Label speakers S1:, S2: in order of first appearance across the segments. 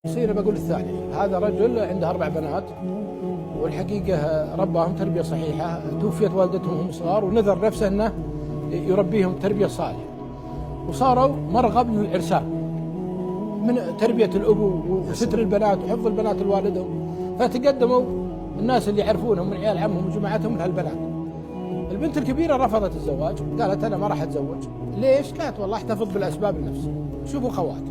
S1: يصير بقول الثاني. هذا رجل عنده 4 بنات، والحقيقة رباهم تربية صحيحة. توفيت والدتهم وهم صغار، ونذر نفسه أنه يربيهم تربية صالحة، وصاروا مرغب للعرسان من تربية الأبو وستر البنات وحفظ البنات لوالدهم. فتقدموا الناس اللي يعرفونهم من عيال عمهم وجماعتهم من هالبنات. البنت الكبيرة رفضت الزواج، قالت أنا ما راح أتزوج. ليش؟ قالت والله احتفظ بالأسباب النفسية. شوفوا خوات،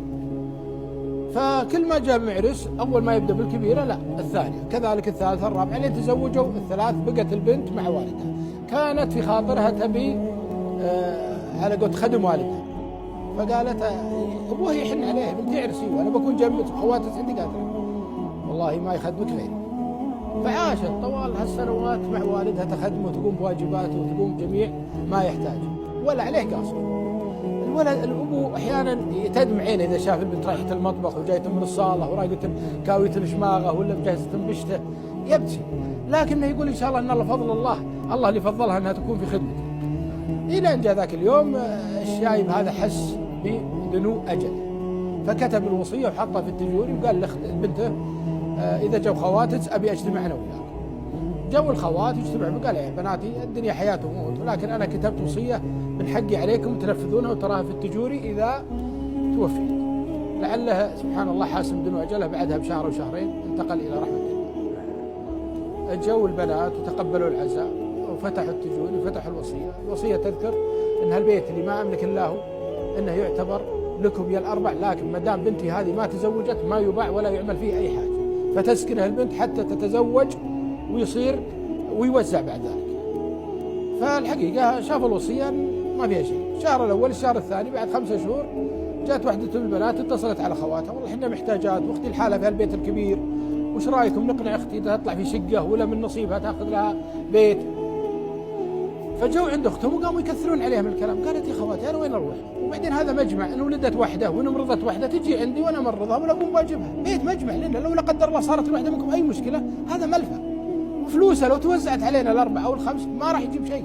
S1: فكل ما جاء معرس أول ما يبدأ بالكبيرة لا الثانية، كذلك الثالثة الرابعة، لين تزوجوا الثلاث بقت البنت مع والدها. كانت في خاطرها تبي على قولة خدم والدها، فقالت أبوها يحن عليه بنتي عرسي وأنا بكون جنبك وخواتك عندي. قالت والله ما يخدمك غيري. فعاشت طوال هالسنوات مع والدها، تخدمه وتقوم بواجباته وتقوم جميع ما يحتاج، ولا عليه قاصر. الولد الأبو أحيانا يتدمع عينه إذا شاف البنت رايحة المطبخ وجاية من الصالة ورايقة كاوية الشماغة ولا مجهزة بشته، يبكي، لكنه يقول إن شاء الله أن الله فضل الله اللي فضلها أنها تكون في خدمته. إلى أن جاء ذاك اليوم الشايب هذا حس بدنو أجل، فكتب الوصية وحطها في التجوري وقال لبنته إذا جو خواتك أبي أجتمع أنا وياك. جو الخوات يجتمعوا، قال يا بناتي الدنيا حياة وموت، ولكن أنا كتبت وصية من حقي عليكم تنفذونها وتراها في التجوري إذا توفيت. لعله سبحان الله حاسم دنو أجله، بعدها بشهر أو شهرين انتقل إلى رحمة الله. جو البنات وتقبلوا العزاء وفتحوا التجوري وفتحوا الوصية. الوصية تذكر أن هالبيت اللي ما أملك الله أنه يعتبر لكم يا الأربع، لكن ما دام بنتي هذه ما تزوجت ما يباع ولا يعمل فيه أي حاجة، فتسكنها البنت حتى تتزوج ويصير ويوزع بعد ذلك. فالحقيقة شاف الوصية ما فيها شيء. الشهر الأول الشهر الثاني بعد 5 شهور جاءت واحدة من البنات اتصلت على خواتها، والله احنا محتاجات واختي الحالة في البيت الكبير، وش رايكم نقنع اختي تطلع في شقة ولا من نصيبها تاخذ لها بيت. فجو عند اختهم وقاموا يكثرون عليها من الكلام. قالت يا خواتي انا وين اروح؟ وبعدين هذا مجمع، ان ولدت واحدة وان مرضت واحدة تجي عندي وانا امرضها ولا اقوم بواجبها. بيت مجمع لنا، لو لا قدر الله صارت الواحدة منكم اي مشكلة هذا ملفى، وفلوسها لو توزعت علينا ال4 أو ال5 ما راح يجيب شيء.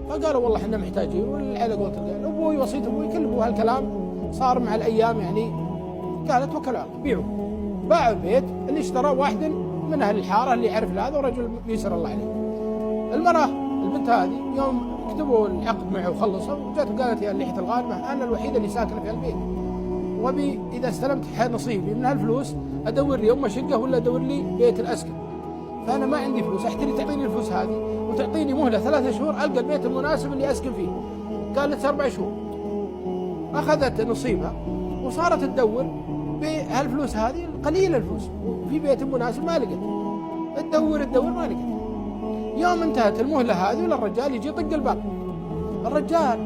S1: فقالوا والله احنا محتاجين، والعيله قلت ابوي وصية ابوي كل ابو هالكلام صار مع الايام يعني. قالت وكلوا على الله بيعوا. باعوا البيت اللي اشترى واحد من اهل الحاره اللي يعرف هذا ورجل يسر الله عليه. المراه البنت هذه يوم كتبوا العقد معه وخلصوا وجات وقالت يا الليحة الغانمة انا الوحيده اللي ساكنه في البيت، وبي اذا استلمت نصيبي من هالفلوس ادور لي اما شقه ولا ادور لي بيت الاسكن، فانا ما عندي فلوس، احتري تعطيني الفلوس هذه وتعطيني مهله 3 شهور القى البيت المناسب اللي اسكن فيه. قالت 4 شهور. اخذت نصيبها وصارت تدور بهالفلوس هذه قليل الفلوس وفي بيت مناسب ما لقت. تدور ما لقت. يوم انتهت المهله هذه ولا الرجال يجي يطق الباب. الرجال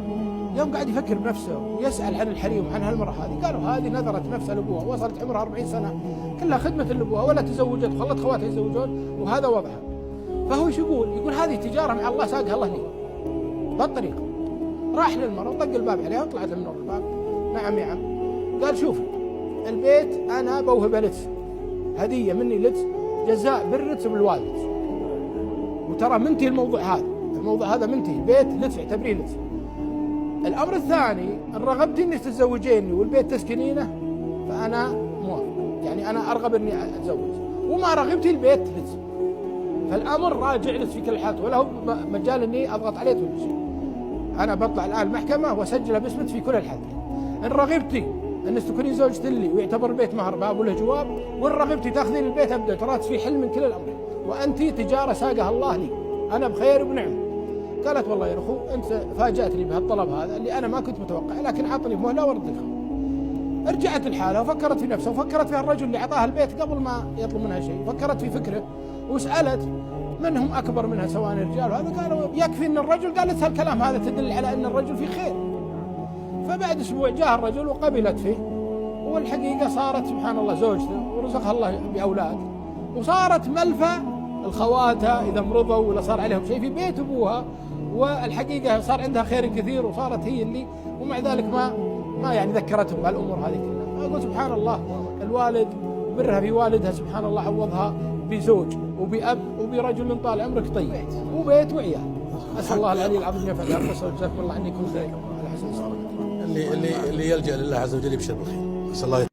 S1: يوم قاعد يفكر بنفسه ويسال عن الحريم وعن هالمراه هذه، قالوا هذه نذرت نفسها لابوها وصلت عمرها 40 سنه كلها خدمه لابوها ولا تزوجت وخلت خواتها يتزوجون وهذا وضعها. فهو ايش يقول؟ يقول هذه تجاره مع الله ساقها الله لي بهالطريقه. راح للمراه وطق الباب عليها وطلعت من الباب. نعم يا عم. قال شوفي البيت انا بوهبه لتس، هديه مني لتس جزاء بالرتس بالوالد، وترى منتهي الموضوع هذا منتهي، البيت لتس اعتبريه لتس. الامر الثاني ان رغبتي انك تتزوجيني والبيت تسكنينه فانا موافق، يعني انا ارغب اني اتزوج، وما رغبتي البيت لتس. فالامر راجع لك في كل الحالات، ولا هو مجال اني اضغط عليه ولا شيء. انا بطلع الان المحكمه واسجلها باسمك في كل الحالات. ان رغبتي انك تكوني زوجتي لي ويعتبر البيت مهر باب وله جواب، وان رغبتي تاخذين البيت ابدا ترات في حل من كل الامرين، وانت تجاره ساقها الله لي انا بخير وبنعمه. قالت والله يا اخو انت فاجاتني بهالطلب هذا اللي انا ما كنت متوقع، لكن عطني مهله وارد لك. رجعت الحالة وفكرت في نفسها وفكرت في الرجل اللي أعطاها البيت قبل ما يطلب منها شيء، فكرت في فكره وسألت من هم أكبر منها سواء الرجال، وهذا قالوا يكفي أن الرجل. قالت هالكلام هذا تدل على أن الرجل في خير. فبعد أسبوع جاء الرجل وقبلت فيه، والحقيقة صارت سبحان الله زوجته ورزقها الله بأولاد، وصارت ملفى الخواتها إذا مرضوا ولا صار عليهم شيء في بيت أبوها، والحقيقة صار عندها خير كثير وصارت هي اللي، ومع ذلك ما يعني ذكرتهم بهالامور هذه كلها. اقول سبحان الله الوالد برها في والدها سبحان الله عوضها بزوج وبأب وبرجل طال عمرك طيب وبيت وعيال. اسال الله العلي العظيم ينفع بالقصه وجزاكم الله عني كل خير على حسن
S2: اللي يلجأ لله عز وجل يبشر بالخير. اسال الله